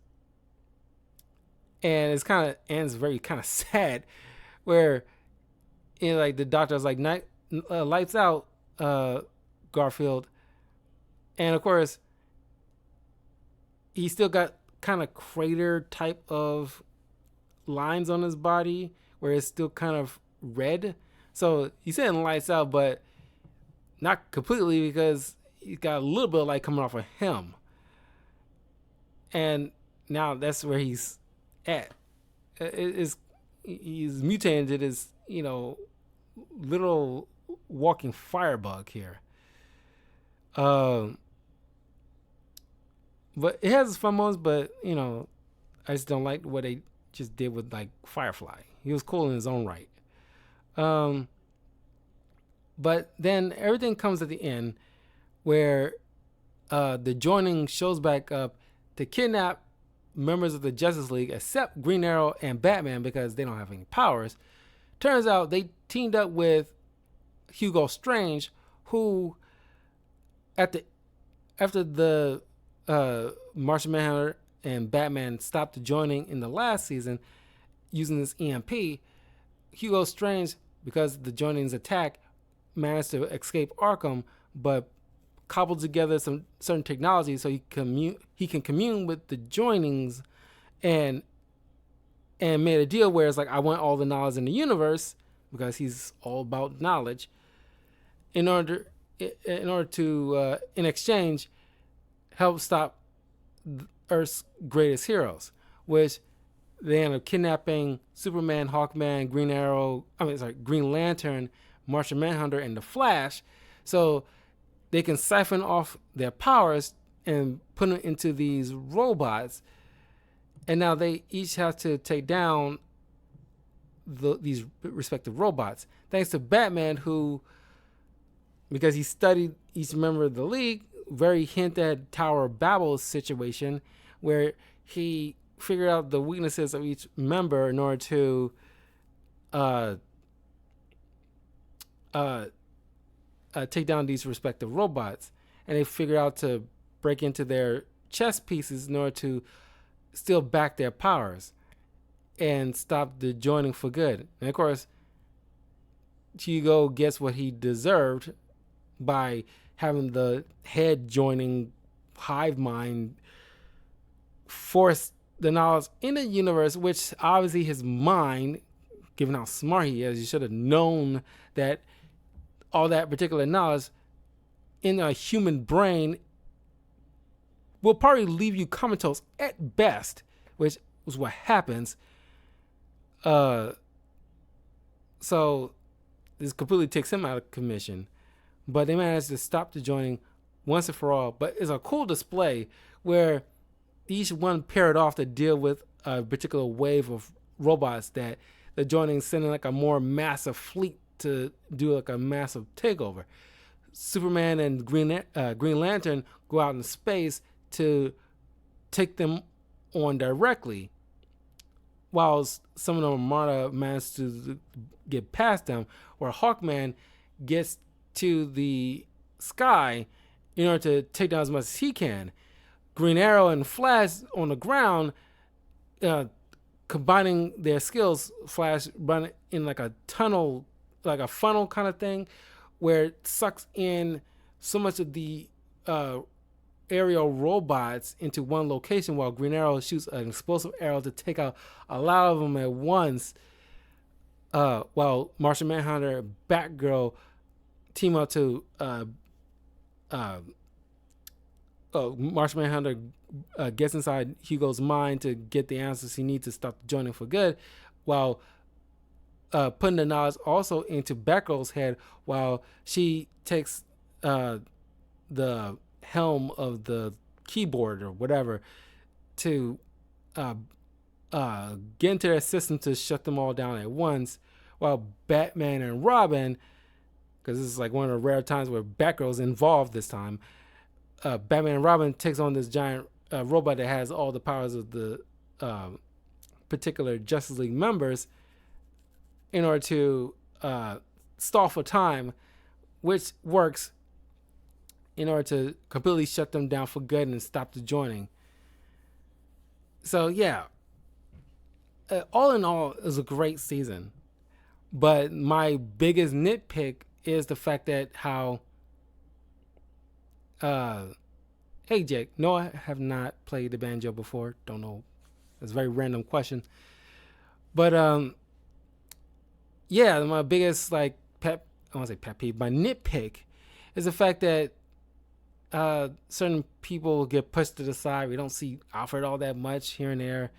and it's kind of ends very kind of sad, where like the doctor's like, lights out, Garfield, and of course he still got kind of crater type of lines on his body where it's still kind of red. So he's saying lights out, but not completely, because he's got a little bit of light coming off of him. And now that's where he's at. He's mutated into this, little walking firebug here. But it has its fun moments, but I just don't like what they just did with like Firefly. He was cool in his own right. Um, but then everything comes at the end where the joining shows back up to kidnap members of the Justice League, except Green Arrow and Batman because they don't have any powers. Turns out they teamed up with Hugo Strange, who after the Martian Manhunter and Batman stopped joining in the last season using this EMP, Hugo Strange, because the joining's attack, managed to escape Arkham, but cobbled together some certain technology so he can commune with the joinings and made a deal where it's like, I want all the knowledge in the universe because he's all about knowledge in order to in exchange help stop Earth's greatest heroes, which they end up kidnapping Superman, Hawkman, Green Lantern, Martian Manhunter, and the Flash, so they can siphon off their powers and put them into these robots. And now they each have to take down these respective robots. Thanks to Batman, who, because he studied each member of the League, very hint at Tower of Babel situation, where he figured out the weaknesses of each member in order to take down these respective robots. And they figured out to break into their chess pieces in order to steal back their powers and stop the joining for good. And of course, Hugo gets what he deserved by having the head joining hive mind force the knowledge in the universe, which obviously his mind, given how smart he is, he should have known that all that particular knowledge in a human brain will probably leave you comatose at best, which was what happens. So this completely takes him out of commission. But they managed to stop the joining once and for all. But it's a cool display where each one paired off to deal with a particular wave of robots that the joining sending like a more massive fleet to do like a massive takeover. Superman and Green Lantern go out in space to take them on directly, while some of the Armada managed to get past them, where Hawkman gets to the sky in order to take down as much as he can. Green Arrow and Flash on the ground, combining their skills. Flash running in like a tunnel, like a funnel kind of thing, where it sucks in so much of the aerial robots into one location, while Green Arrow shoots an explosive arrow to take out a lot of them at once, while Martian Manhunter and Batgirl team up to Martian Manhunter gets inside Hugo's mind to get the answers he needs to stop the joining for good, while putting the knowledge also into Batgirl's head, while she takes the helm of the keyboard or whatever to get into their system to shut them all down at once, while Batman and Robin, because this is like one of the rare times where Batgirl's involved this time, Batman and Robin takes on this giant robot that has all the powers of the particular Justice League members in order to stall for time, which works in order to completely shut them down for good and stop the joining. So yeah, all in all, it was a great season. But my biggest nitpick is the fact that how hey Jake, no, I have not played the banjo before. Don't know. It's a very random question. But yeah, my biggest I want to say pet peeve, my nitpick is the fact that certain people get pushed to the side. We don't see Alfred all that much here and there.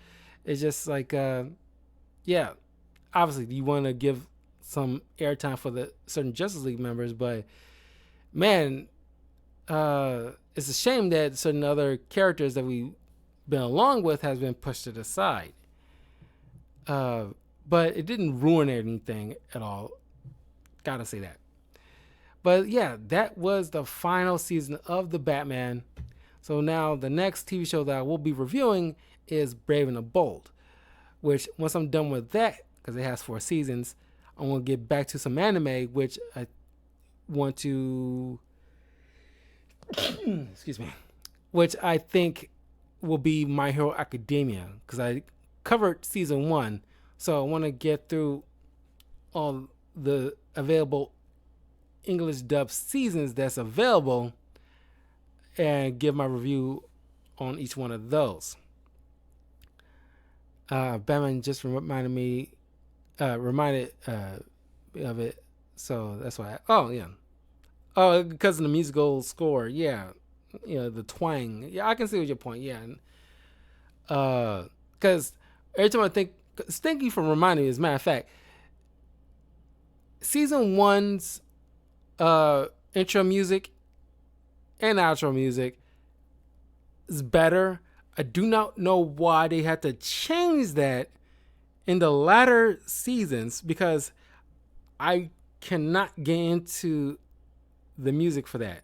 It's just like yeah, obviously you want to give some airtime for the certain Justice League members, but man, it's a shame that certain other characters that we've been along with has been pushed to the side. Uh, but it didn't ruin anything at all. Gotta say that. But yeah, that was the final season of the Batman. So now the next TV show that I will be reviewing is Brave and the Bold, which once I'm done with that, because it has 4 seasons, I'm gonna get back to some anime, which I want to excuse me, which I think will be My Hero Academia, because I covered season 1, so I want to get through all the available English dub seasons that's available and give my review on each one of those. Batman just reminded of it, so that's why. Oh yeah, oh because of the musical score. Yeah, the twang. Yeah, I can see what your point. Yeah, because every time I think, thank you for reminding me. As a matter of fact, season 1's intro music and outro music is better. I do not know why they had to change that in the latter seasons, because I cannot get into the music for that.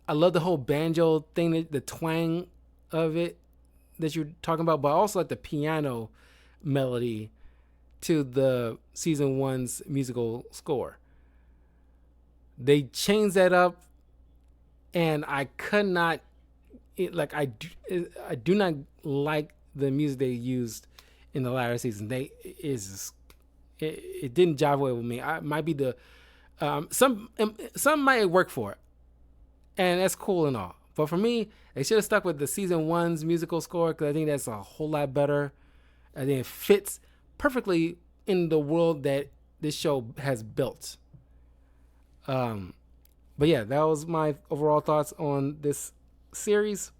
I love the whole banjo thing, the twang of it that you're talking about, but I also like the piano melody to the season 1's musical score. They changed that up, and I could not. I do not like the music they used in the latter season. It didn't jive well with me. I might be the some might work for it, and that's cool and all. But for me, they should have stuck with the season 1's musical score, because I think that's a whole lot better. I think it fits perfectly in the world that this show has built. But yeah, that was my overall thoughts on this series.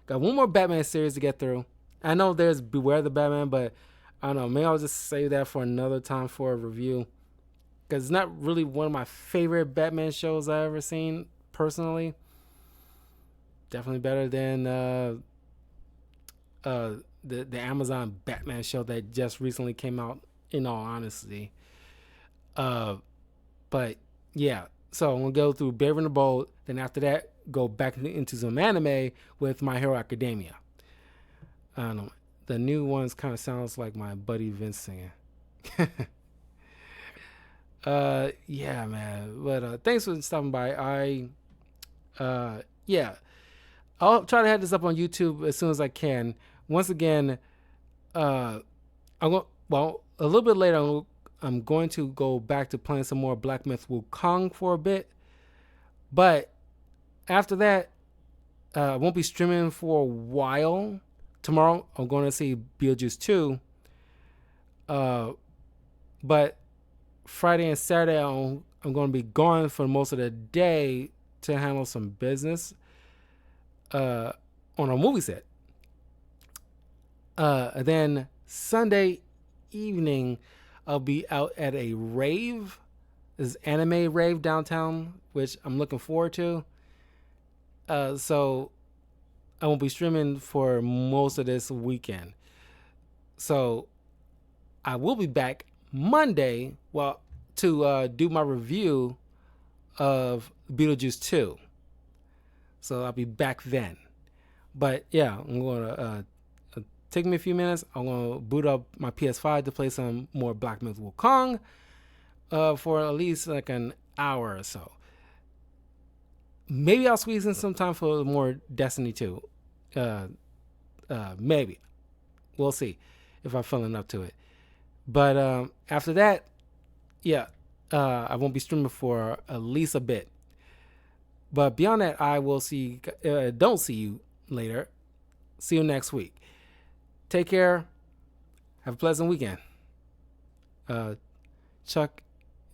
Got one more Batman series to get through. I know there's Beware the Batman, but I don't know. Maybe I'll just save that for another time for a review, because it's not really one of my favorite Batman shows I've ever seen personally. Definitely better than the Amazon Batman show that just recently came out, in all honesty. But yeah, so I'm gonna go through Brave and the Bold, then after that go back into some anime with My Hero Academia. I don't know. The new ones kind of sounds like my buddy Vince singing. Yeah, man. But thanks for stopping by. Yeah, I'll try to have this up on YouTube as soon as I can. Once again, I'm going. Well, a little bit later, I'm going to go back to playing some more Black Myth Wukong for a bit. But after that, I won't be streaming for a while. Tomorrow, I'm going to see Beetlejuice 2. But Friday and Saturday, I'm going to be gone for most of the day to handle some business on a movie set. And then Sunday evening, I'll be out at a rave. This anime rave downtown, which I'm looking forward to. So I won't be streaming for most of this weekend. So I will be back Monday, to do my review of Beetlejuice 2. So I'll be back then. But yeah, I'm going to take me a few minutes. I'm going to boot up my PS5 to play some more Black Myth Wukong for at least like an hour or so. Maybe I'll squeeze in some time for more Destiny 2. Maybe. We'll see if I'm feeling up to it. But after that, yeah, I won't be streaming for at least a bit. But beyond that, I will see. Don't see you later. See you next week. Take care. Have a pleasant weekend. Chuck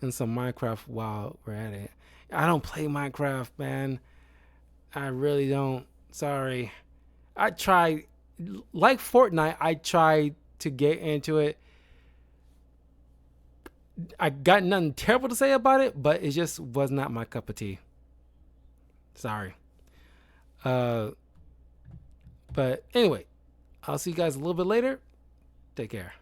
in some Minecraft while we're at it. I don't play Minecraft, man. I really don't. Sorry. I tried, like Fortnite, I tried to get into it. I got nothing terrible to say about it, but it just was not my cup of tea. Sorry. But anyway, I'll see you guys a little bit later. Take care.